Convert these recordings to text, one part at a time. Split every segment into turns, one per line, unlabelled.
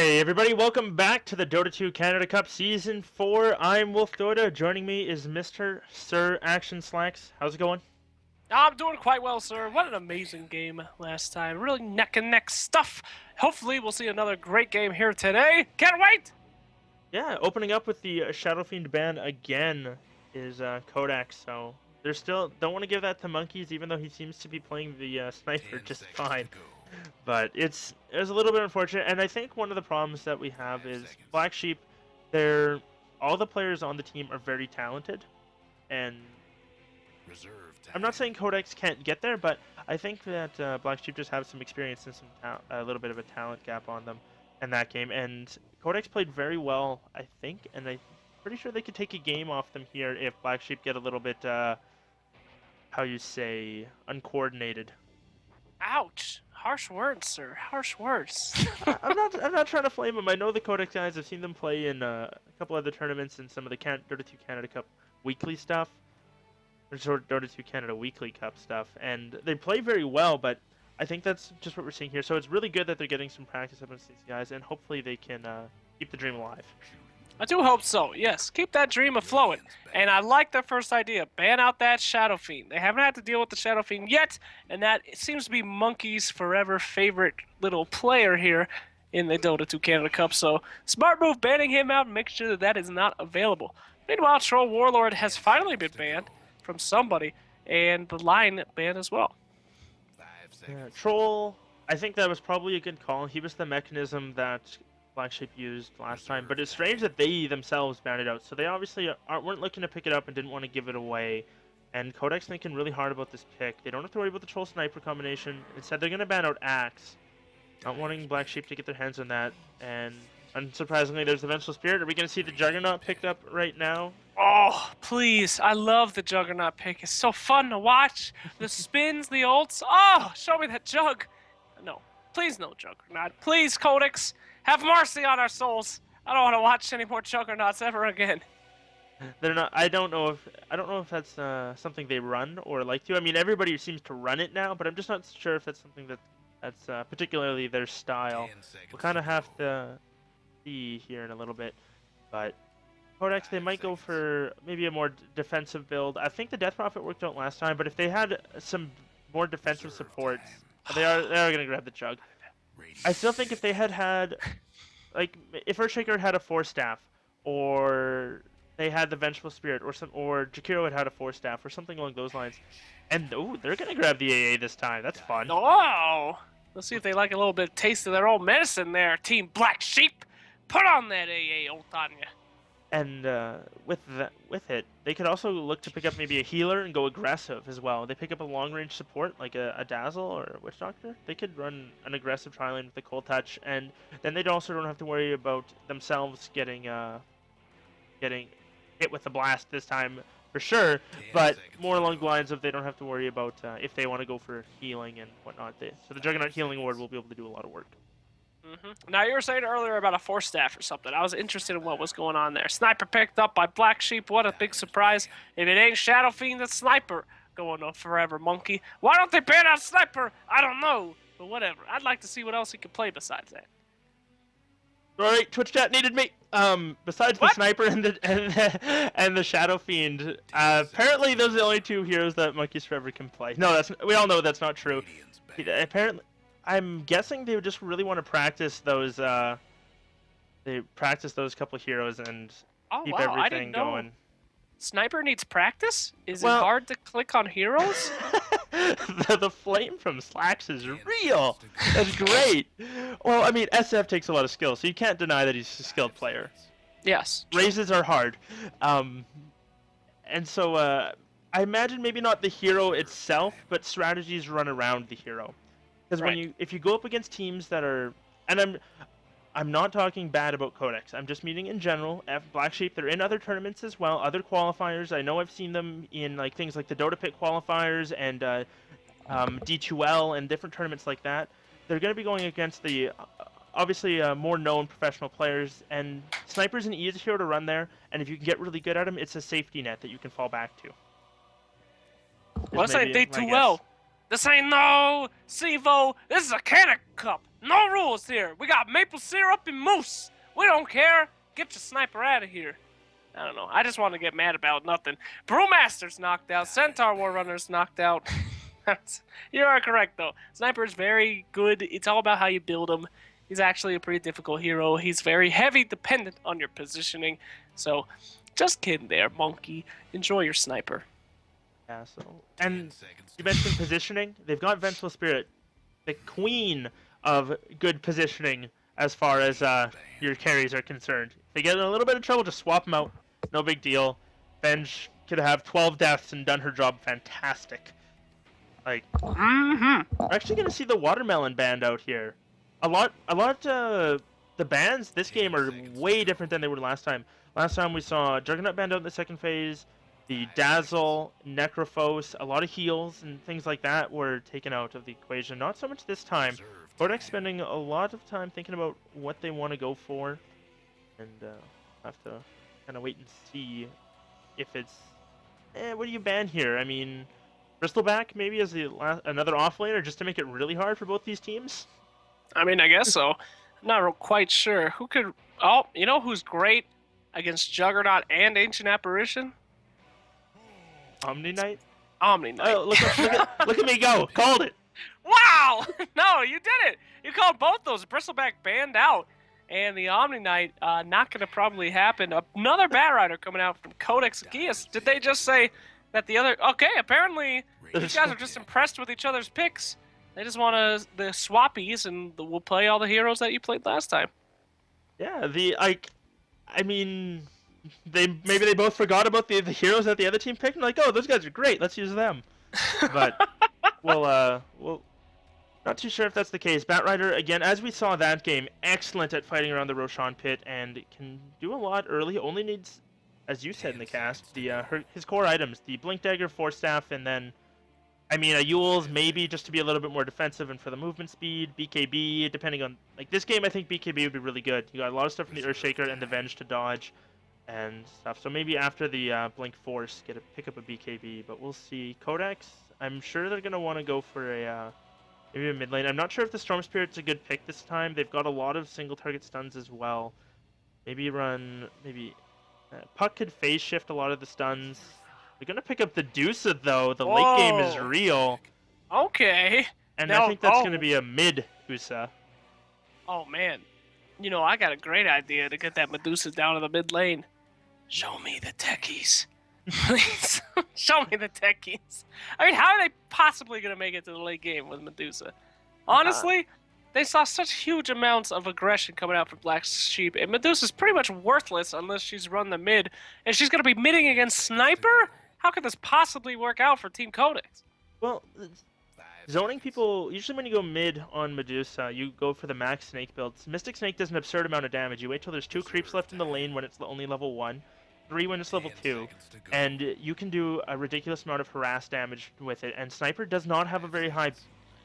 Hey everybody, welcome back to the Dota 2 Canada Cup Season 4. I'm Wolf Dota. Joining me is Mr. Sir Action Slacks. How's it going?
I'm doing quite well, sir. What an amazing game last time. Really neck and neck stuff. Hopefully we'll see another great game here today. Can't wait!
Yeah, opening up with the Shadow Fiend ban again is Codex, so they're still don't want to give that to Monkeys, even though he seems to be playing the Sniper just fine. But it's a little bit unfortunate, and I think one of the problems that we have is Black Sheep. All the players on the team are very talented, and I'm not saying Codex can't get there, but I think that Black Sheep just have some experience and a little bit of a talent gap on them in that game. And Codex played very well, I think, and I'm pretty sure they could take a game off them here if Black Sheep get a little bit, how you say, uncoordinated.
Ouch. Harsh words, sir. Harsh words.
I'm not trying to flame them. I know the Codex guys. I've seen them play in a couple other tournaments and some of the Dota 2 Canada Cup weekly stuff. Or Dota 2 Canada Weekly Cup stuff, and they play very well, but I think that's just what we're seeing here. So it's really good that they're getting some practice up against these guys, and hopefully they can keep the dream alive.
I do hope so, yes. Keep that dream afloat. And I like their first idea. Ban out that Shadow Fiend. They haven't had to deal with the Shadow Fiend yet, and that seems to be Monkey's forever favorite little player here in the Dota 2 Canada Cup. So smart move banning him out and make sure that that is not available. Meanwhile, Troll Warlord has finally been banned from somebody, and the line banned as well.
Yeah, Troll, I think that was probably a good call. He was the mechanism that Black Sheep used last time, but it's strange that they themselves banned it out. So they obviously weren't looking to pick it up and didn't want to give it away. And Codex thinking really hard about this pick. They don't have to worry about the Troll Sniper combination. Instead, they're going to ban out Axe, not wanting Black Sheep to get their hands on that. And unsurprisingly, there's the Vengeful Spirit. Are we going to see the Juggernaut picked up right now?
Oh, please. I love the Juggernaut pick. It's so fun to watch. The spins, the ults. Oh, show me that Jug. No. Please no Juggernaut. Please, Codex. Have mercy on our souls. I don't want to watch any more Juggernauts ever again.
They're not. I don't know if that's something they run or like to. I mean, everybody seems to run it now, but I'm just not sure if that's something that's particularly their style. We'll kind of have to see here in a little bit, but Codex, they might go for maybe a more defensive build. I think the Death Prophet worked out last time, but if they had some more defensive supports, they are going to grab the Jug. I still think if they had, like, if Earthshaker had a 4-staff, or they had the Vengeful Spirit, or Jakiro had a 4-staff, or something along those lines, and they're going to grab the AA this time. That's fun.
Oh! Let's see if they like a little bit of taste of their own medicine there, Team Black Sheep. Put on that AA, old Tanya.
And with it, they could also look to pick up maybe a healer and go aggressive as well. They pick up a long-range support like a Dazzle or a Witch Doctor. They could run an aggressive tri-lane with the Cold Touch, and then they also don't have to worry about themselves getting hit with the blast this time for sure. But more along the lines of they don't have to worry about if they want to go for healing and whatnot. So the Juggernaut Healing Ward will be able to do a lot of work.
Now, you were saying earlier about a 4-staff or something. I was interested in what was going on there. Sniper picked up by Black Sheep. What a big surprise. If it ain't Shadow Fiend, it's Sniper going on forever, Monkey. Why don't they ban out Sniper? I don't know. But whatever. I'd like to see what else he could play besides that.
All right, Twitch chat needed me. Besides the Sniper and the Shadow Fiend, apparently those are the only two heroes that Monkeys Forever can play. No, we all know that's not true. Apparently, I'm guessing they would just really want to practice those. They practice those couple heroes and keep everything going.
Sniper needs practice? Is it hard to click on heroes?
the flame from Slacks is real. That's great. Well, I mean, SF takes a lot of skill, so you can't deny that he's a skilled player.
Yes.
Raises are hard. And so I imagine maybe not the hero itself, but strategies run around the hero. Because if you go up against teams that are, and I'm not talking bad about Codex. I'm just meaning in general. Black Sheep, they're in other tournaments as well, other qualifiers. I know I've seen them in like things like the Dota Pit qualifiers and D2L and different tournaments like that. They're going to be going against the obviously more known professional players, and Sniper's an easy hero to run there. And if you can get really good at him, it's a safety net that you can fall back to.
Let's say D2L. This ain't no Sivo. This is a Canada Cup, No rules here. We got maple syrup and moose. We don't care. Get your sniper out of here. I don't know. I just want to get mad about nothing. Brewmaster's knocked out. Centaur Warrunner's knocked out. You are correct, though. Sniper's very good. It's all about how you build him. He's actually a pretty difficult hero. He's very heavy dependent on your positioning. So, just kidding there, monkey. Enjoy your sniper.
Yeah, so... And you mentioned positioning. They've got Vengeful Spirit, the queen of good positioning as far as your carries are concerned. If they get in a little bit of trouble, just swap them out. No big deal. Venge could have 12 deaths and done her job fantastic. Like, we're actually going to see the Watermelon band out here. The bands this game are way different than they were last time. Last time we saw Juggernaut band out in the second phase, the Dazzle, Necrophos, a lot of heals and things like that were taken out of the equation. Not so much this time. Codex spending a lot of time thinking about what they want to go for, and have to kind of wait and see if it's... what do you ban here? I mean... Bristleback maybe as another offlaner just to make it really hard for both these teams?
I mean, I guess so. I'm not quite sure. Who could... Oh, you know who's great against Juggernaut and Ancient Apparition?
Omni Knight?
Omni Knight.
Oh, look at me go! Called it!
Wow! No, you did it! You called both those. Bristleback banned out. And the Omni Knight, not going to probably happen. Another Batrider coming out from Codex Gigas. Did they just say... that the other... Okay, apparently these guys are just impressed with each other's picks. They just want the swappies, and we'll play all the heroes that you played last time.
Yeah, I mean, maybe they both forgot about the heroes that the other team picked, and like, oh, those guys are great, let's use them. But, well, not too sure if that's the case. Batrider, again, as we saw that game, excellent at fighting around the Roshan pit, and can do a lot early, only needs... as you said in the cast, his core items, the Blink Dagger, Force Staff, and then, I mean, a Yule's maybe just to be a little bit more defensive and for the movement speed, BKB, depending on, like, this game I think BKB would be really good. You got a lot of stuff from the Earthshaker and the Venge to dodge and stuff, so maybe after the Blink Force, pick up a BKB, but we'll see. Codex, I'm sure they're going to want to go for maybe a mid lane. I'm not sure if the Storm Spirit's a good pick this time. They've got a lot of single target stuns as well. Maybe run, Puck could phase shift a lot of the stuns. They're going to pick up the Deuced, though. The late game is real.
Okay.
And I think that's going to be a mid-Usa.
Oh, man. You know, I got a great idea to get that Medusa down to the mid lane. Show me the techies. Please. Show me the techies. I mean, how are they possibly going to make it to the late game with Medusa? Honestly... they saw such huge amounts of aggression coming out from Black Sheep, and Medusa's pretty much worthless unless she's run the mid. And she's going to be midding against Sniper? How could this possibly work out for Team Codex?
Well, zoning people, usually when you go mid on Medusa, you go for the max Snake builds. Mystic Snake does an absurd amount of damage. You wait till there's 2 creeps left in the lane when it's only level 1, 3 when it's level 2, and you can do a ridiculous amount of harass damage with it. And Sniper does not have a very high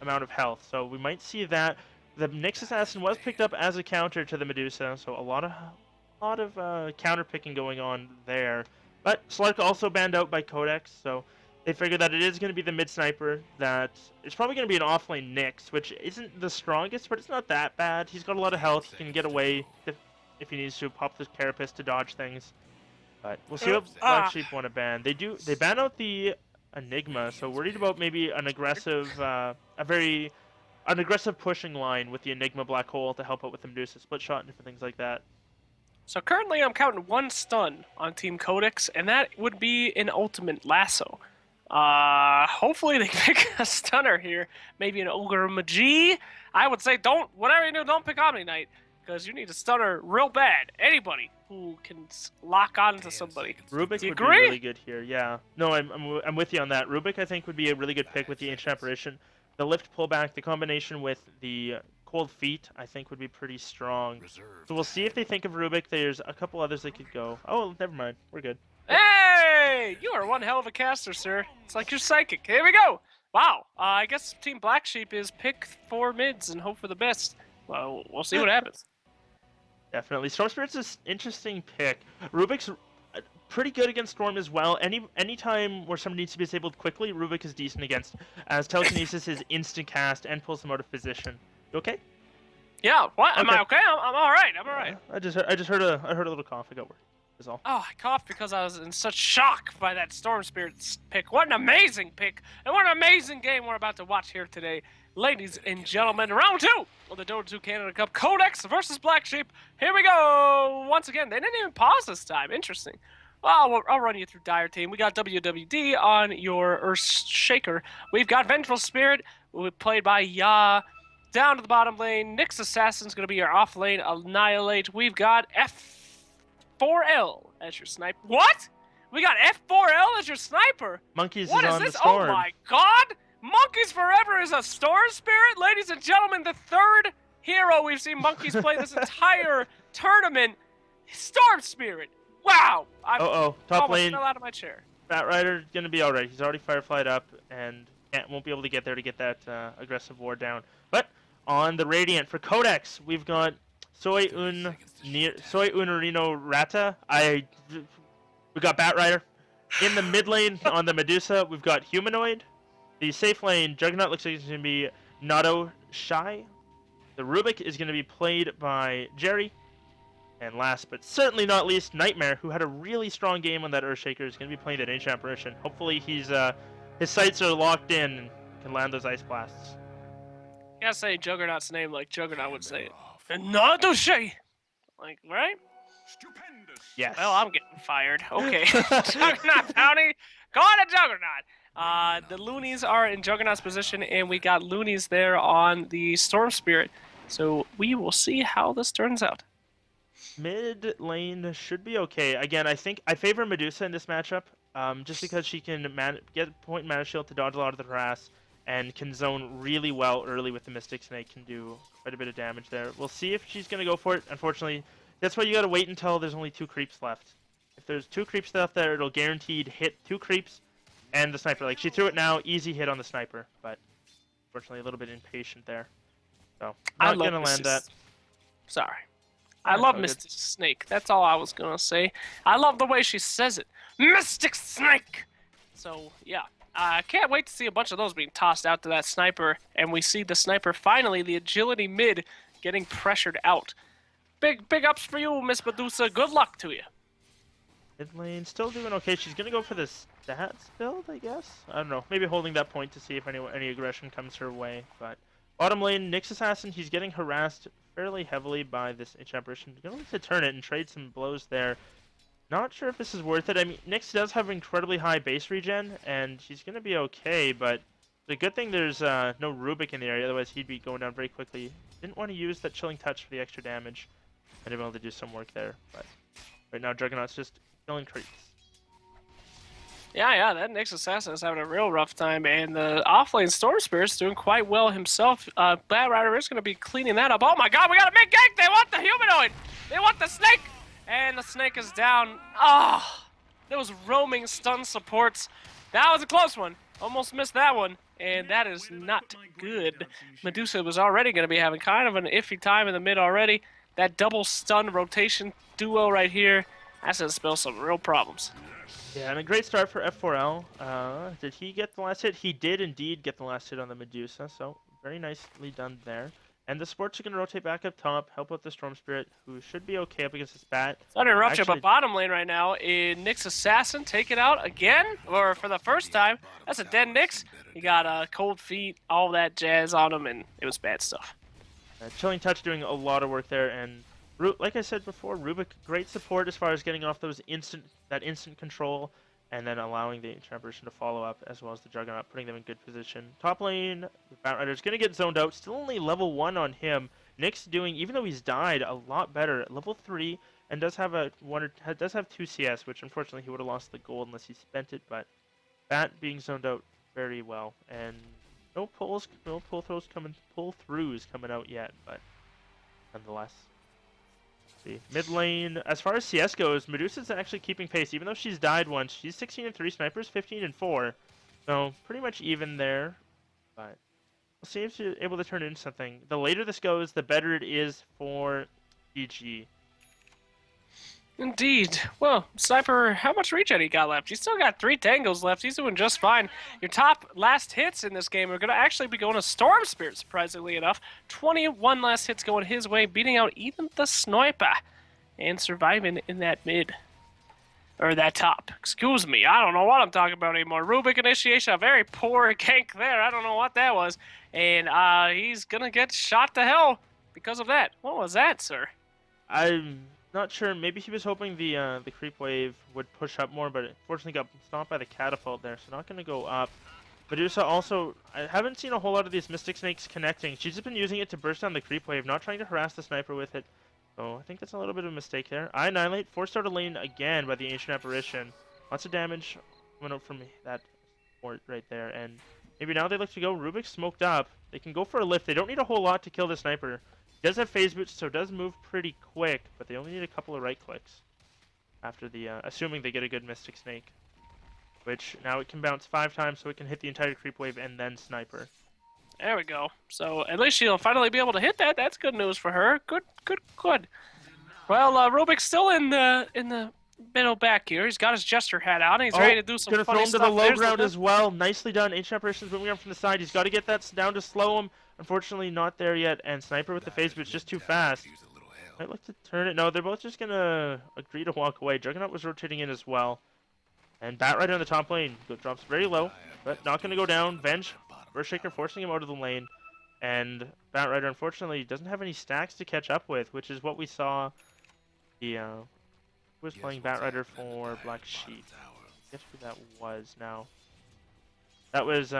amount of health, so we might see that. The Nyx Assassin was picked up as a counter to the Medusa, so a lot of counter picking going on there. But Slark also banned out by Codex, so they figured that it is going to be the mid sniper. That it's probably going to be an offlane Nyx, which isn't the strongest, but it's not that bad. He's got a lot of health. He can get away if he needs to. Pop this Carapace to dodge things. But we'll see what Black Sheep want to ban. They ban out the Enigma, so worried about maybe an aggressive, an aggressive pushing line with the Enigma Black Hole to help out with the Medusa split shot and different things like that.
So currently I'm counting 1 stun on Team Codex, and that would be an ultimate lasso. Hopefully they pick a stunner here. Maybe an Ogre Magi. I would say whatever you do, don't pick Omni Knight, because you need a stunner real bad. Anybody who can lock on to somebody.
Rubik would be really good here, yeah. No, I'm with you on that. Rubik, I think, would be a really good pick with the Ancient Apparition. The lift pullback, the combination with the Cold Feet, I think would be pretty strong. So we'll see if they think of Rubik. There's a couple others they could go. Oh, never mind. We're good.
Hey! You are one hell of a caster, sir. It's like you're psychic. Here we go! Wow. I guess Team Black Sheep is pick 4 mids and hope for the best. Well, we'll see what happens.
Definitely. Storm Spirit's an interesting pick. Rubik's pretty good against Storm as well. Any time where somebody needs to be disabled quickly, Rubik is decent against, as Telekinesis is instant cast and pulls them out of position. You okay?
Yeah. What? Am
Okay.
I okay? I'm all right. I'm all right.
I just heard a little cough. I got worried. Is all.
Oh, I coughed because I was in such shock by that Storm Spirit pick. What an amazing pick, and what an amazing game we're about to watch here today. Ladies and gentlemen, round 2 of the Dota 2 Canada Cup. Codex versus Black Sheep. Here we go. Once again, they didn't even pause this time. Interesting. Well, I'll run you through Dire Team. We got WWD on your Earth Shaker. We've got Vengeful Spirit, played by Ya. Down to the bottom lane, Nyx Assassin's going to be your off lane. Annihilate. We've got F4L as your sniper. What? We got F4L as your sniper?
Monkeys
What
is
is
on
this?
the storm.
Oh my god! Monkeys Forever is a Storm Spirit? Ladies and gentlemen, the third hero we've seen Monkeys play this entire tournament. Storm Spirit. Wow! I
Top
almost
lane.
fell out of my chair.
Bat Rider gonna be alright. He's already Fireflied up and won't be able to get there to get that aggressive ward down. But on the Radiant for Codex, we've got Soy Unarino Rata. We got Bat Rider. In the mid lane on the Medusa, we've got Humanoid. The safe lane, Juggernaut looks like it's going to be Nato Shy. The Rubik is going to be played by Jerry. And last but certainly not least, Nightmare, who had a really strong game on that Earthshaker, is going to be playing that Ancient Apparition. Hopefully his sights are locked in and can land those Ice Blasts.
You gotta say Juggernaut's name like Juggernaut would say it. Nato Shy! Like, right?
Yes.
Well, I'm getting fired. Okay. Juggernaut Bounty. Go on to Juggernaut. The Loonies are in Juggernaut's position, and we got Loonies there on the Storm Spirit. So we will see how this turns out.
Mid lane should be okay. Again, I think I favor Medusa in this matchup, just because she can get point mana shield to dodge a lot of the harass, and can zone really well early with the Mystic Snake, can do quite a bit of damage there. We'll see if she's going to go for it. Unfortunately, that's why you got to wait until there's only 2 creeps left. If there's 2 creeps left there, it'll guaranteed hit 2 creeps and the sniper. Like, she threw it now, easy hit on the sniper, but unfortunately a little bit impatient there. So, not going to land that.
Sorry. I love Mystic Snake. That's all I was going to say. I love the way she says it. Mystic Snake! So, yeah. I can't wait to see a bunch of those being tossed out to that sniper. And we see the sniper, finally, the agility mid, getting pressured out. Big ups for you, Miss Medusa. Good luck to you.
Mid lane, still doing okay. She's going to go for the stats build, I guess? I don't know. Maybe holding that point to see if any aggression comes her way. But bottom lane, Nyx Assassin, he's getting harassed fairly heavily by this Apparition. Going to turn it and trade some blows there. Not sure if this is worth it. I mean, Nyx does have incredibly high base regen, and she's going to be okay, but the good thing there's no Rubik in the area, otherwise he'd be going down very quickly. Didn't want to use that Chilling Touch for the extra damage. I'd be able to do some work there, but right now Juggernaut's just killing creeps.
Yeah, that Nyx Assassin is having a real rough time, and the offlane Storm Spirit's doing quite well himself. Bat Rider is going to be cleaning that up. Oh my god, we got a big gank! They want the Humanoid! They want the Snake! And the Snake is down. Ah, those roaming stun supports. That was a close one. Almost missed that one. And that is not good. Medusa was already going to be having kind of an iffy time in the mid already. That double stun rotation duo right here, that's going to spell some real problems.
Yeah, and a great start for F4L. Did he get the last hit? He did indeed get the last hit on the Medusa, so very nicely done there. And the supports are going to rotate back up top, help out the Storm Spirit, who should be okay up against this bat.
Sorry to interrupt you, but bottom lane right now, Nyx Assassin taken out again, or for the first time. That's a dead Nyx. He got cold feet, all that jazz on him, and it was bad stuff.
Chilling Touch doing a lot of work there, and like I said before, Rubik, great support as far as getting off those instant control, and then allowing the Apparition to follow up, as well as the Juggernaut, putting them in good position. Top lane, the Bat Rider's going to get zoned out. Still only level 1 on him. Nyx doing, even though he's died, a lot better at level 3, and does have 2 CS, which unfortunately he would have lost the gold unless he spent it, but Bat being zoned out very well. And no pull-throughs coming out yet, but nonetheless. See. Mid lane, as far as CS goes, Medusa's actually keeping pace. Even though she's died once, she's 16-3, Sniper's 15-4. So, pretty much even there. But we'll see if she's able to turn into something. The later this goes, the better it is for GG.
Indeed. Well, Sniper, how much regen he got left? He's still got 3 tangos left. He's doing just fine. Your top last hits in this game are going to actually be going to Storm Spirit, surprisingly enough. 21 last hits going his way, beating out even the Sniper and surviving in that mid. Or that top. Excuse me. I don't know what I'm talking about anymore. Rubik initiation, a very poor gank there. I don't know what that was. And he's going to get shot to hell because of that. What was that, sir?
I'm not sure. Maybe he was hoping the creep wave would push up more, but unfortunately got stomped by the catapult there, so not going to go up. Medusa also, I haven't seen a whole lot of these Mystic Snakes connecting. She's just been using it to burst down the creep wave, not trying to harass the sniper with it. So I think that's a little bit of a mistake there. I Annihilate, forced out of lane again by the Ancient Apparition. Lots of damage went out from that port right there, and maybe now they look to go. Rubik smoked up. They can go for a lift. They don't need a whole lot to kill the sniper. He does have phase boots, so it does move pretty quick, but they only need a couple of right clicks after the, assuming they get a good Mystic Snake. Which, now it can bounce 5 times, so it can hit the entire creep wave and then sniper.
There we go. So at least she'll finally be able to hit that. That's good news for her. Good. Well, Rubik's still in the middle back here. He's got his Jester hat on. He's ready to do some
gonna
funny
throw him
stuff.
to the low
There's
ground as well. Nicely done. Ancient Apparition's moving up from the side. He's got to get that down to slow him. Unfortunately, not there yet. And Sniper with the phase boot's just too fast. I'd like to turn it. No, they're both just gonna agree to walk away. Juggernaut was rotating in as well. And Batrider on the top lane drops very low, but not gonna go down. Venge, Earthshaker forcing him out of the lane. And Batrider, unfortunately, doesn't have any stacks to catch up with, which is what we saw. The who was playing Batrider for Black Sheep? Guess who that was now. That was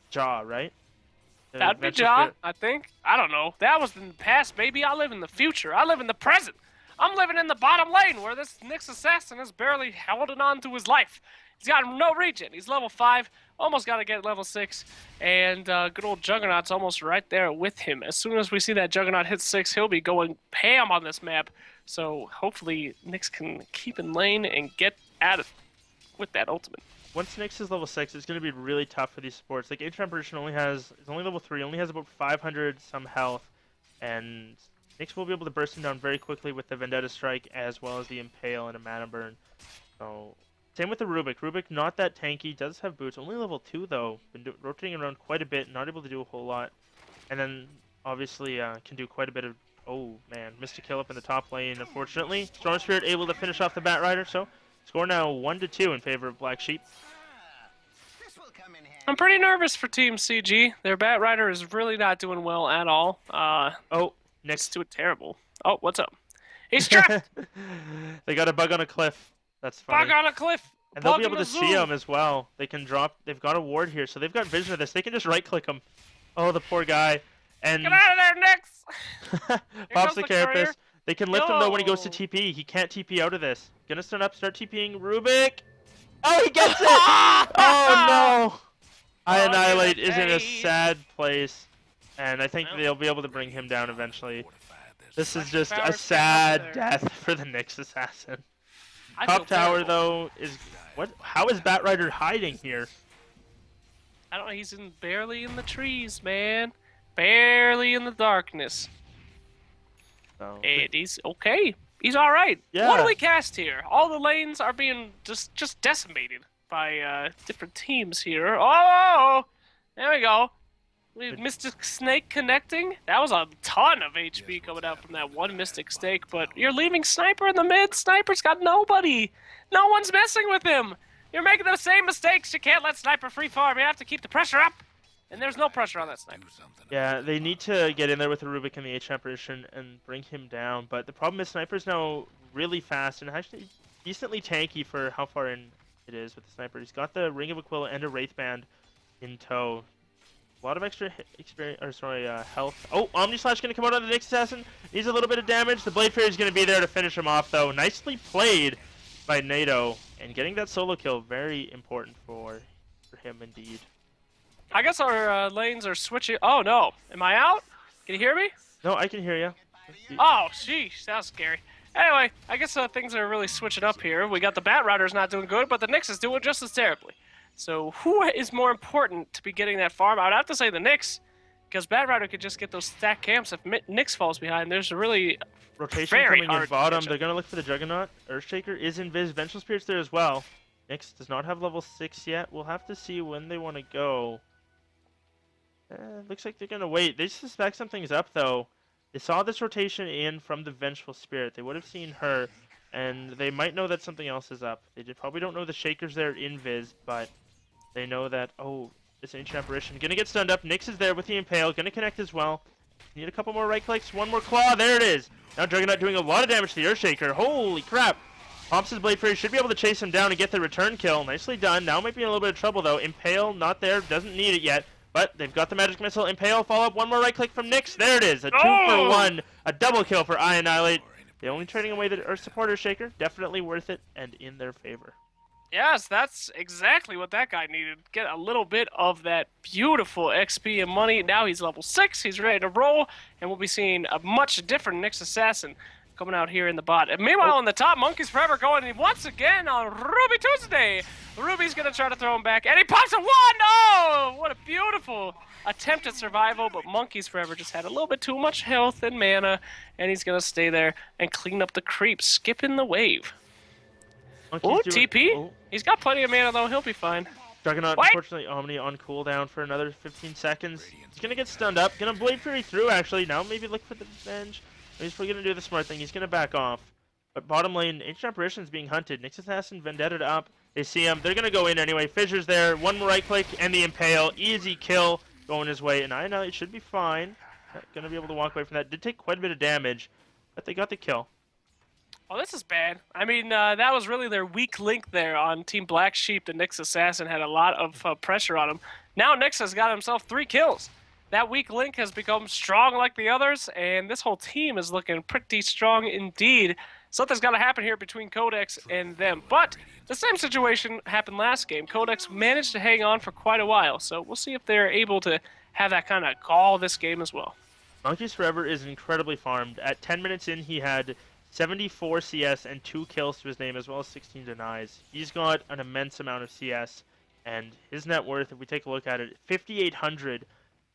Jaw, right?
That'd be Jaw, I think. I don't know. That was in the past, baby. I live in the future. I live in the present. I'm living in the bottom lane where this Nyx assassin is barely holding on to his life. He's got no regen. He's level 5. Almost got to get level 6. And good old Juggernaut's almost right there with him. As soon as we see that Juggernaut hit 6, he'll be going ham on this map. So hopefully Nyx can keep in lane and get at it with that ultimate.
Once Nyx is level 6, it's going to be really tough for these supports. Like, Ancient Apparition is only level 3, only has about 500 some health. And Nyx will be able to burst him down very quickly with the Vendetta Strike as well as the Impale and a Mana Burn. So, same with the Rubik. Rubik, not that tanky, does have boots. Only level 2 though. Been rotating around quite a bit, not able to do a whole lot. And then, obviously, can do quite a bit of... Oh, man. Missed a kill up in the top lane, unfortunately. Storm Spirit able to finish off the Batrider, so score now 1-2 in favor of Black Sheep.
I'm pretty nervous for Team CG. Their Batrider is really not doing well at all.
Oh,
Nyx doing terrible. Oh, what's up? He's trapped!
They got a bug on a cliff. That's funny.
Bug on a cliff!
And they'll be able to see him as well. They can drop... They've got a ward here, so they've got vision of this. They can just right-click him. Oh, the poor guy. And
get out of there, Nyx!
pops the carapace. They can lift him, though, when he goes to TP. He can't TP out of this. Gonna start TPing Rubik. Oh, he gets it! Oh, no! I Annihilate is in a sad place. And I think they'll be able to bring him down eventually. This is just a sad death for the Nyx assassin. Top tower, though, is... What? How is Batrider hiding here?
I don't know. He's barely in the trees, man. Barely in the darkness.
Oh.
And he's okay. He's all right.
Yeah.
What do we cast here? All the lanes are being just decimated by different teams here. Oh, there we go. We have Mystic Snake connecting. That was a ton of HP coming out from that one Mystic Snake, but you're leaving Sniper in the mid. Sniper's got nobody. No one's messing with him. You're making the same mistakes. You can't let Sniper free farm. You have to keep the pressure up. And there's no pressure on that Sniper.
Yeah, they need to get in there with the Rubik and the Ancient Apparition and bring him down. But the problem is Sniper's now really fast and actually decently tanky for how far in it is with the Sniper. He's got the Ring of Aquila and a Wraith Band in tow. A lot of extra health. Oh, Omni Slash going to come out on the Nyx Assassin. Needs a little bit of damage. The Blade Fairy is going to be there to finish him off, though. Nicely played by NATO. And getting that solo kill, very important for him indeed.
I guess our lanes are switching. Oh, no. Am I out? Can you hear me?
No, I can hear you.
Oh, sheesh. That was scary. Anyway, I guess things are really switching up here. We got the Batrider's not doing good, but the Nyx is doing just as terribly. So who is more important to be getting that farm? I would have to say the Nyx. Because Bat Rider could just get those stack camps if Nyx falls behind. There's a really
Rotation
very
coming in
hard
bottom.
matchup.
They're going to look for the Juggernaut. Earthshaker is invis. Vengeful Spirit's there as well. Nyx does not have level 6 yet. We'll have to see when they want to go. Looks like they're going to wait. They suspect something's up, though. They saw this rotation in from the Vengeful Spirit. They would have seen her, and they might know that something else is up. They probably don't know the Shaker's there invis, but they know that, oh, this Ancient Apparition. Gonna get stunned up. Nyx is there with the Impale. Gonna connect as well. Need a couple more right clicks. One more claw. There it is. Now Juggernaut doing a lot of damage to the Earthshaker. Holy crap. Pops his Blade Fury. Should be able to chase him down and get the return kill. Nicely done. Now might be in a little bit of trouble, though. Impale not there. Doesn't need it yet. But they've got the Magic Missile. Impale follow up. One more right click from Nyx. There it is. A 2-for-1. A double kill for Annihilate. The only trading away the Earth Support Earthshaker. Definitely worth it and in their favor.
Yes, that's exactly what that guy needed. Get a little bit of that beautiful XP and money. Now he's level 6. He's ready to roll. And we'll be seeing a much different Nyx Assassin coming out here in the bot. And meanwhile, on the top, Monkeys Forever going once again on Ruby Tuesday. Ruby's going to try to throw him back. And he pops a 1! Oh, what a beautiful attempt at survival. But Monkeys Forever just had a little bit too much health and mana. And he's going to stay there and clean up the creep, skipping the wave. Oh, TP. Oh. He's got plenty of mana, though. He'll be fine.
Juggernaut, unfortunately, Omni on cooldown for another 15 seconds. He's going to get stunned up. Going to Blade Fury through, actually. Now maybe look for the revenge. He's probably going to do the smart thing. He's going to back off. But bottom lane, Ancient Apparition is being hunted. Nyx Assassin Vendetta up. They see him. They're going to go in anyway. Fissure's there. One more right click and the Impale. Easy kill going his way. And I know it should be fine. Not going to be able to walk away from that. Did take quite a bit of damage, but they got the kill.
Oh, this is bad. I mean, that was really their weak link there on Team Black Sheep. The Nyx Assassin had a lot of pressure on him. Now Nyx has got himself 3 kills. That weak link has become strong like the others, and this whole team is looking pretty strong indeed. Something's got to happen here between Codex and them. But the same situation happened last game. Codex managed to hang on for quite a while, so we'll see if they're able to have that kind of gall this game as well.
Monkeys Forever is incredibly farmed. At 10 minutes in, he had 74 CS and 2 kills to his name, as well as 16 denies. He's got an immense amount of CS, and his net worth, if we take a look at it, 5,800.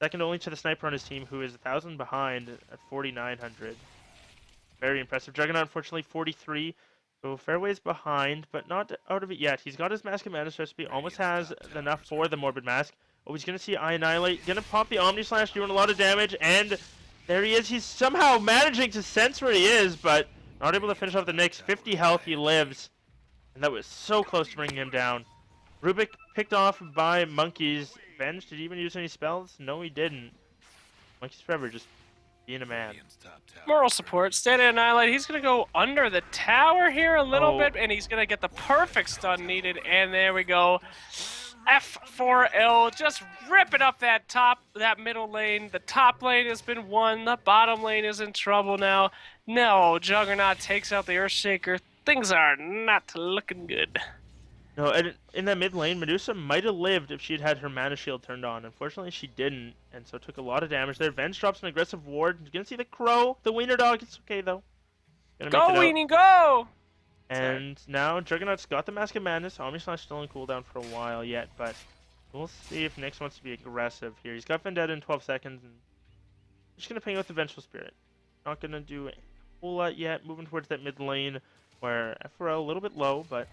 Second only to the sniper on his team, who is 1,000 behind at 4,900. Very impressive. Juggernaut, unfortunately, 43. So Fairway's behind, but not out of it yet. He's got his Mask of Madness recipe, almost has enough for the Morbid Mask. Oh, he's going to see Annihilate. Going to pop the Omni Slash, doing a lot of damage, and there he is. He's somehow managing to sense where he is, but not able to finish off the Nyx. 50 health, he lives. And that was so close to bringing him down. Rubik picked off by Monkeys. Venge, did he even use any spells? No, he didn't. Monkeys Forever just being a man.
Moral support. Standing Annihilate. He's going to go under the tower here a little bit, and he's going to get the perfect stun needed. And there we go. F4L just ripping up that middle lane. The top lane has been won. The bottom lane is in trouble now. No, Juggernaut takes out the Earthshaker. Things are not looking good.
No, and in that mid lane, Medusa might have lived if she had had her mana shield turned on. Unfortunately, she didn't, and so took a lot of damage there. Venge drops an aggressive ward. You're going to see the crow, the wiener dog. It's okay, though.
Go, Weenie, go!
And now Juggernaut's got the Mask of Madness. Omni Slash still on cooldown for a while yet, but we'll see if Nyx wants to be aggressive here. He's got Vendetta in 12 seconds, and just going to ping out the Vengeful Spirit. Not going to do a whole lot yet. Moving towards that mid lane, where F4L a little bit low, but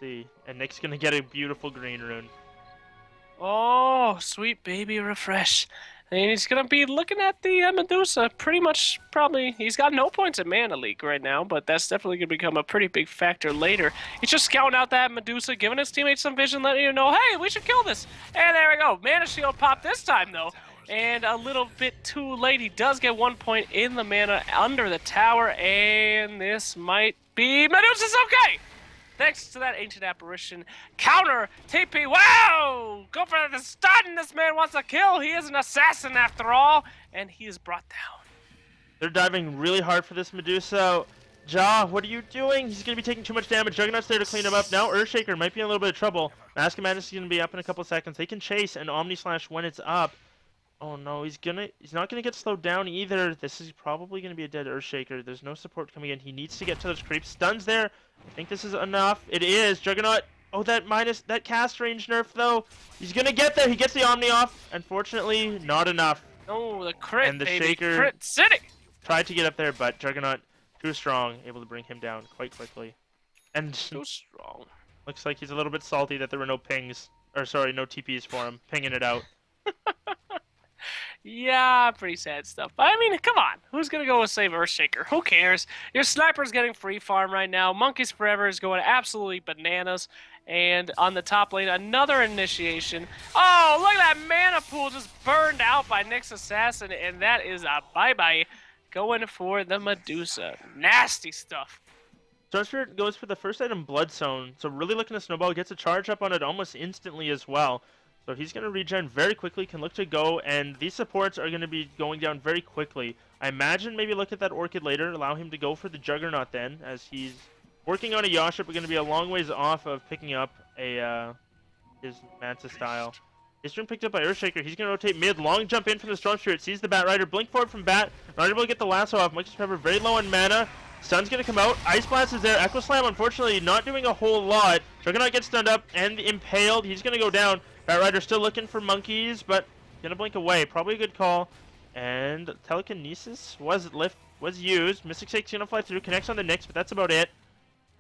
see. And Nyx's gonna get a beautiful green rune.
Oh, sweet baby refresh. And he's gonna be looking at the Medusa pretty much, probably. He's got no points at Mana Leak right now, but that's definitely gonna become a pretty big factor later. He's just scouting out that Medusa, giving his teammates some vision, letting you know, hey, we should kill this. And there we go. Mana Shield pop this time though. And a little bit too late. He does get 1 point in the mana under the tower, and this might be Medusa's okay. Thanks to that Ancient Apparition. Counter, TP, wow! Go for the stun! This man wants a kill! He is an assassin after all! And he is brought down.
They're diving really hard for this Medusa. Ja, what are you doing? He's going to be taking too much damage. Juggernaut's there to clean him up. Now Earthshaker might be in a little bit of trouble. Mask of Madness is going to be up in a couple seconds. They can chase and Omni Slash when it's up. Oh no, he's not gonna get slowed down either. This is probably gonna be a dead Earthshaker. There's no support coming in. He needs to get to those creeps. Stuns there. I think this is enough. It is. Juggernaut. Oh, that cast range nerf though. He's gonna get there. He gets the Omni off. Unfortunately, not enough.
Oh, the crit,
And the
baby.
Shaker
Crit City.
tried to get up there, but Juggernaut too strong, able to bring him down quite quickly. And
Too strong.
looks like he's a little bit salty that there were no pings, or sorry, no TPs for him, pinging it out.
Yeah, pretty sad stuff. But I mean, come on. Who's going to go and save Earthshaker? Who cares? Your sniper's getting free farm right now. Monkeys Forever is going absolutely bananas. And on the top lane, another initiation. Oh, look at that mana pool just burned out by Nyx Assassin. And that is a bye-bye. Going for the Medusa. Nasty stuff.
Stormspirit goes for the first item, Bloodstone. So really looking to snowball, gets a charge up on it almost instantly as well. So he's going to regen very quickly, can look to go, and these supports are going to be going down very quickly. I imagine maybe look at that Orchid later, allow him to go for the Juggernaut then, as he's working on a Yasha, but going to be a long ways off of picking up a his Manta style. His turn picked up by Earthshaker. He's going to rotate mid, long jump in from the Storm Spirit, sees the Bat Rider, blink forward from Bat, not able to get the lasso off. Monkeys Forever very low on mana. Sun's going to come out. Ice Blast is there. Echo Slam, unfortunately, not doing a whole lot. Juggernaut gets stunned up and impaled. He's going to go down. Bat Rider still looking for monkeys, but gonna blink away. Probably a good call. And Telekinesis was used. Mystic Shake's gonna fly through, connects on the Nyx, but that's about it.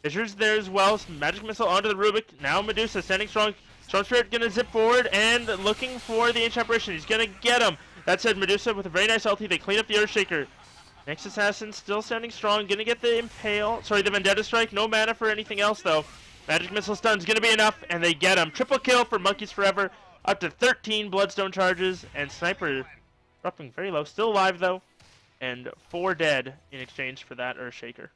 Fissure's there as well. Magic Missile onto the Rubik. Now Medusa standing strong. Storm Spirit gonna zip forward and looking for the Ancient Apparition. He's gonna get him. That said, Medusa with a very nice ulti. They clean up the Earthshaker. Nyx Assassin still standing strong. Gonna get the Impale. Sorry, the Vendetta Strike. No mana for anything else though. Magic Missile stun's gonna be enough, and they get him. Triple kill for Monkeys Forever, up to 13 Bloodstone charges, and Sniper dropping very low. Still alive though, and 4 dead in exchange for that Earthshaker.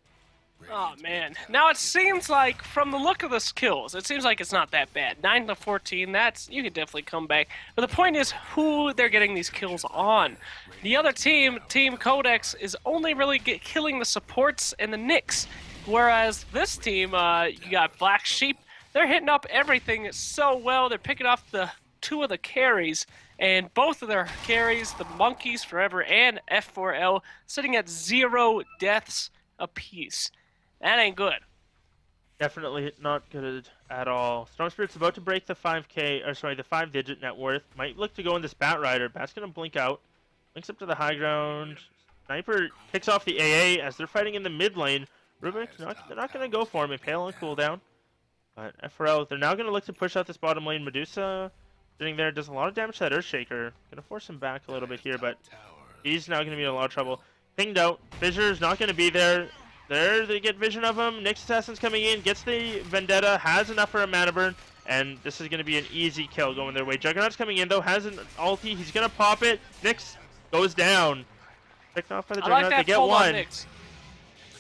Oh man. Now it seems like, from the look of the kills, it seems like it's not that bad. 9 to 14, you could definitely come back. But the point is who they're getting these kills on. The other team, Team Codex, is only really killing the supports and the Nyx. Whereas this team, you got Black Sheep, they're hitting up everything so well. They're picking off the 2 of the carries, and both of their carries, the Monkeys Forever and F4L, sitting at 0 deaths apiece. That ain't good.
Definitely not good at all. Storm Spirit's about to break the 5-digit net worth. Might look to go in this Bat Rider. Bat's gonna blink out. Links up to the high ground. Sniper picks off the AA as they're fighting in the mid lane. Rubik, they're not going to go for him. Impale on cooldown. But FRL, they're now going to look to push out this bottom lane. Medusa sitting there does a lot of damage to that Earthshaker. Going to force him back a little bit here, but he's now going to be in a lot of trouble. Pinged out. Fissure's not going to be there. There, they get vision of him. Nyx Assassin's coming in, gets the Vendetta, has enough for a mana burn, and this is going to be an easy kill going their way. Juggernaut's coming in, though, has an ulti. He's going to pop it. Nyx goes down. Picked off by the Juggernaut. They get one.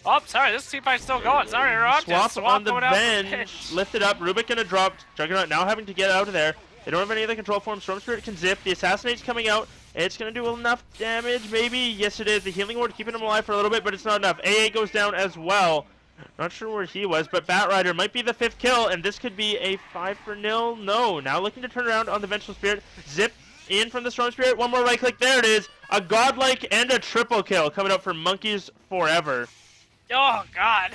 Oh, sorry, this team fight's still going. Sorry, Rob.
Swap on the bench. Lifted up. Rubik gonna drop. Juggernaut now having to get out of there. They don't have any other control for him. Storm Spirit can zip. The Assassinate's coming out. It's gonna do enough damage, maybe. Yes, it is. The Healing Ward keeping him alive for a little bit, but it's not enough. AA goes down as well. Not sure where he was, but Bat Rider might be the 5th kill, and this could be a 5-0. No, now looking to turn around on the Vengeful Spirit. Zip in from the Storm Spirit. One more right click. There it is. A godlike and a triple kill coming up for Monkeys Forever.
Oh, God.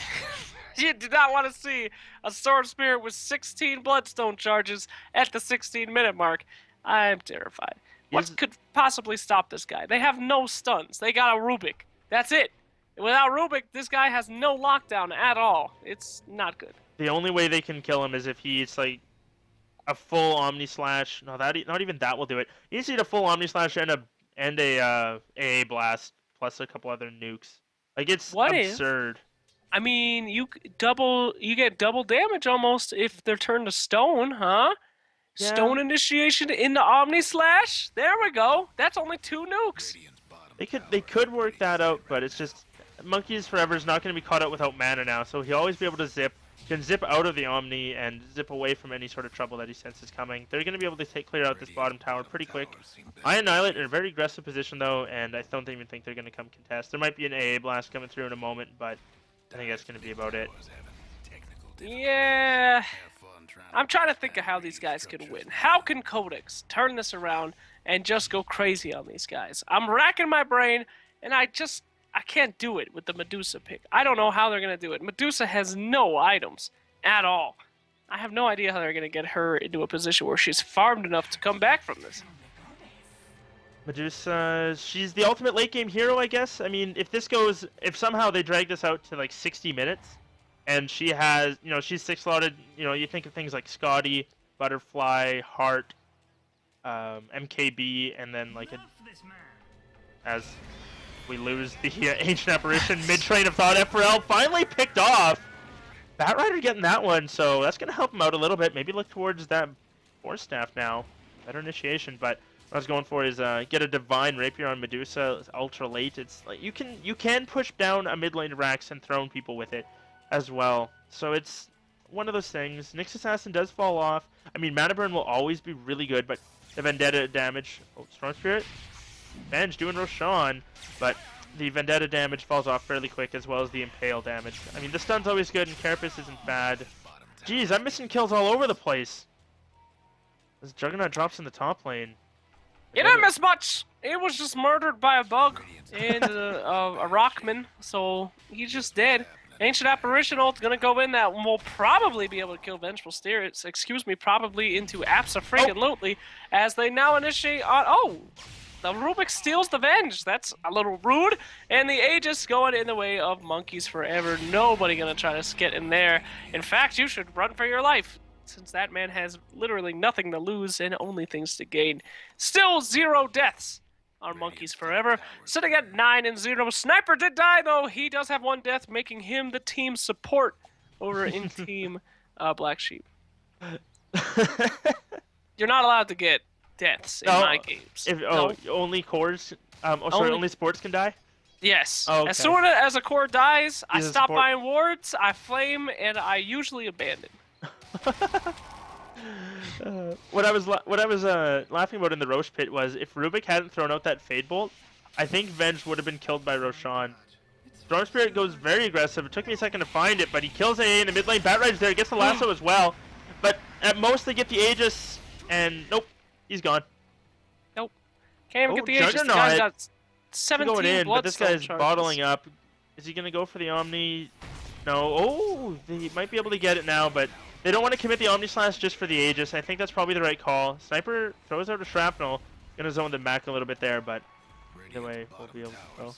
You did not want to see a Storm Spirit with 16 Bloodstone charges at the 16-minute mark. I'm terrified. What could possibly stop this guy? They have no stuns. They got a Rubik. That's it. Without Rubik, this guy has no lockdown at all. It's not good.
The only way they can kill him is if he's like a full Omni Slash. No, not even that will do it. He needs to eat a full Omni Slash and a AA Blast plus a couple other nukes. Like, it's absurd.
I mean, you get double damage almost if they're turned to stone, huh? Yeah. Stone initiation in the Omni Slash. There we go. That's only 2 nukes.
They could work that out, but it's just Monkeys Forever is not going to be caught out without mana now, so he'll always be able to zip. Can zip out of the Omni and zip away from any sort of trouble that he senses coming. They're going to be able to clear out this bottom tower pretty quick. I Annihilate in a very aggressive position, though, and I don't even think they're going to come contest. There might be an AA Blast coming through in a moment, but I think that's going to be about it.
Yeah. I'm trying to think of how these guys could win. How can Codex turn this around and just go crazy on these guys? I'm racking my brain, and I can't do it with the Medusa pick. I don't know how they're going to do it. Medusa has no items at all. I have no idea how they're going to get her into a position where she's farmed enough to come back from this.
Medusa, she's the ultimate late game hero, I guess. I mean, if somehow they drag this out to like 60 minutes, and she has, she's 6-slotted, you think of things like Scotty, Butterfly, Heart, MKB, and then like as we lose the Ancient Apparition mid-train of thought, FRL finally picked off. Batrider getting that one, so that's going to help him out a little bit. Maybe look towards that Force Staff now. Better initiation, but what I was going for is get a Divine Rapier on Medusa. It's ultra late. It's like you can push down a mid lane Rax and throw people with it as well. So it's one of those things. Nyx Assassin does fall off. I mean, Mana Burn will always be really good, but the Vendetta damage... Oh, Storm Spirit? Venge doing Roshan, but the Vendetta damage falls off fairly quick, as well as the Impale damage. I mean, the stun's always good, and Carapace isn't bad. Jeez, I'm missing kills all over the place. This Juggernaut drops in the top lane.
You didn't miss much! It was just murdered by a bug and a Rockman, so he's just dead. Ancient Apparition ult's gonna go in that will probably be able to kill Vengeful Spirits, probably into Abso-freaking-lutely, as they now initiate on... Oh! The Rubik steals the Venge. That's a little rude. And the Aegis going in the way of Monkeys Forever. Nobody gonna try to get in there. In fact, you should run for your life, since that man has literally nothing to lose and only things to gain. Still 0 deaths on Monkeys Forever, sitting at 9-0. Sniper did die, though. He does have 1 death, making him the team support over in Team Black Sheep. You're not allowed to get deaths in my games.
Only cores? Only sports can die?
Yes.
Oh, okay.
As soon as a core dies, I stop buying wards, I flame, and I usually abandon.
What I was laughing about in the Roche pit was if Rubik hadn't thrown out that Fade Bolt, I think Venge would have been killed by Roshan. Storm Spirit goes very aggressive. It took me a second to find it, but he kills AA in the mid lane. Batrider's there, gets the lasso as well. But at most they get the Aegis, and nope, he's gone.
Nope. Can't even get the Aegis. The guy's got 17
going in, but this guy's
charges.
bottling up. Is he going to go for the Omni? No. Oh, he might be able to get it now, but they don't want to commit the Omni Slash just for the Aegis. I think that's probably the right call. Sniper throws out a Shrapnel. Going to zone them back a little bit there, but either way, we'll be able to go.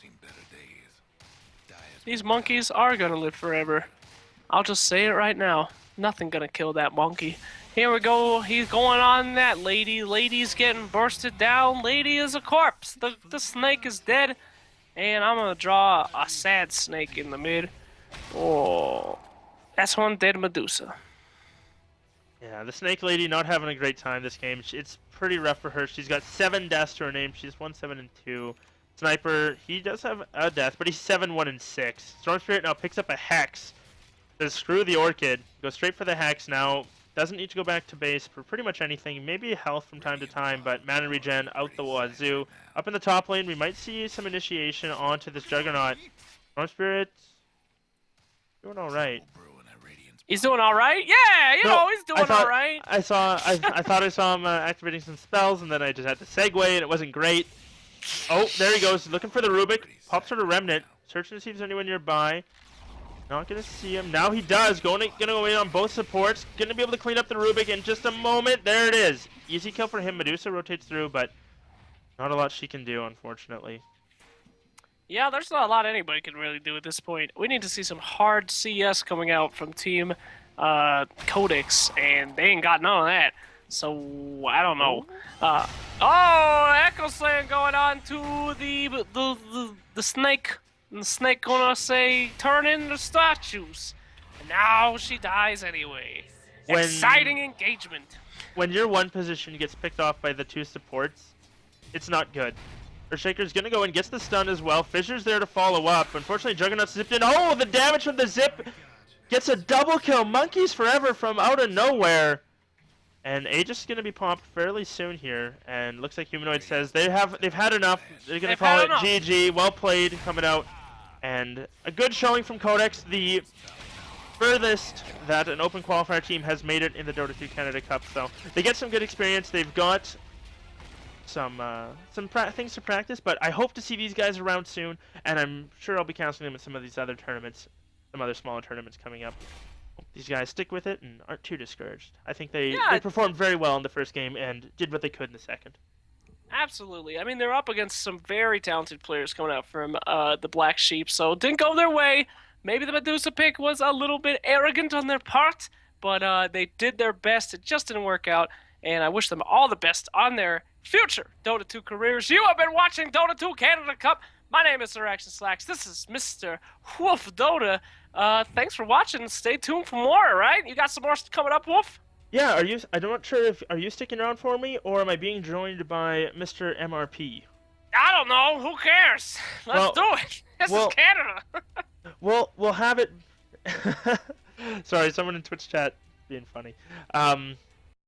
These monkeys are going to live forever. I'll just say it right now. Nothing going to kill that monkey. Here we go. He's going on that lady. Lady's getting bursted down. Lady is a corpse. The snake is dead. And I'm going to draw a sad snake in the mid. Oh, that's one dead Medusa.
Yeah, the Snake Lady not having a great time this game. It's pretty rough for her. She's got 7 deaths to her name. She's 1-7-2. Sniper, he does have a death, but he's 7-1-6. Storm Spirit now picks up a Hex. Says screw the Orchid. Goes straight for the Hex now. Doesn't need to go back to base for pretty much anything. Maybe health from time to time, but mana regen out the wazoo. Up in the top lane, we might see some initiation onto this Juggernaut. Storm Spirit doing all right.
He's doing all right? Yeah, he's doing all right.
I thought I saw him activating some spells, and then I just had to segue, and it wasn't great. Oh, there he goes, looking for the Rubik. Pops for the Remnant. Searching to see if there's anyone nearby. Not gonna see him. Now he does. Gonna go in on both supports. Gonna be able to clean up the Rubik in just a moment. There it is. Easy kill for him. Medusa rotates through, but not a lot she can do, unfortunately.
Yeah, there's not a lot anybody can really do at this point. We need to see some hard CS coming out from Team Codex, and they ain't got none of that. So, I don't know. Echo Slam going on to the snake. And the snake gonna say, turn into statues. And now she dies anyway. Exciting engagement.
When your one position gets picked off by the 2 supports, it's not good. Earthshaker's gonna go and gets the stun as well. Fissure's there to follow up. Unfortunately, Juggernaut zipped in. Oh, the damage from the zip gets a double kill. Monkeys Forever from out of nowhere. And Aegis is gonna be popped fairly soon here. And looks like Humanoid says they've had enough. They're gonna call it GG. Well played coming out. And a good showing from Codex. The furthest that an open qualifier team has made it in the Dota 2 Canada Cup. So they get some good experience. They've got some things to practice, but I hope to see these guys around soon, and I'm sure I'll be counseling them at some of these other tournaments, some other smaller tournaments coming up. these guys stick with it and aren't too discouraged. I think they
Yeah,
performed very well in the first game and did what they could in the second.
absolutely. I mean, they're up against some very talented players coming out from the Black Sheep, so it didn't go their way. Maybe the Medusa pick was a little bit arrogant on their part, but they did their best. It just didn't work out, and I wish them all the best on their future Dota 2 careers. You have been watching Dota 2 Canada Cup. My name is Sir Action Slacks. This is Mr. Wolf Dota. Thanks for watching. Stay tuned for more, right? You got some more coming up, Wolf?
Yeah, are you? I'm not sure if are you sticking around for me or am I being joined by Mr. MRP?
I don't know. Who cares? Let's do it. This is Canada.
We'll have it. Sorry, someone in Twitch chat being funny.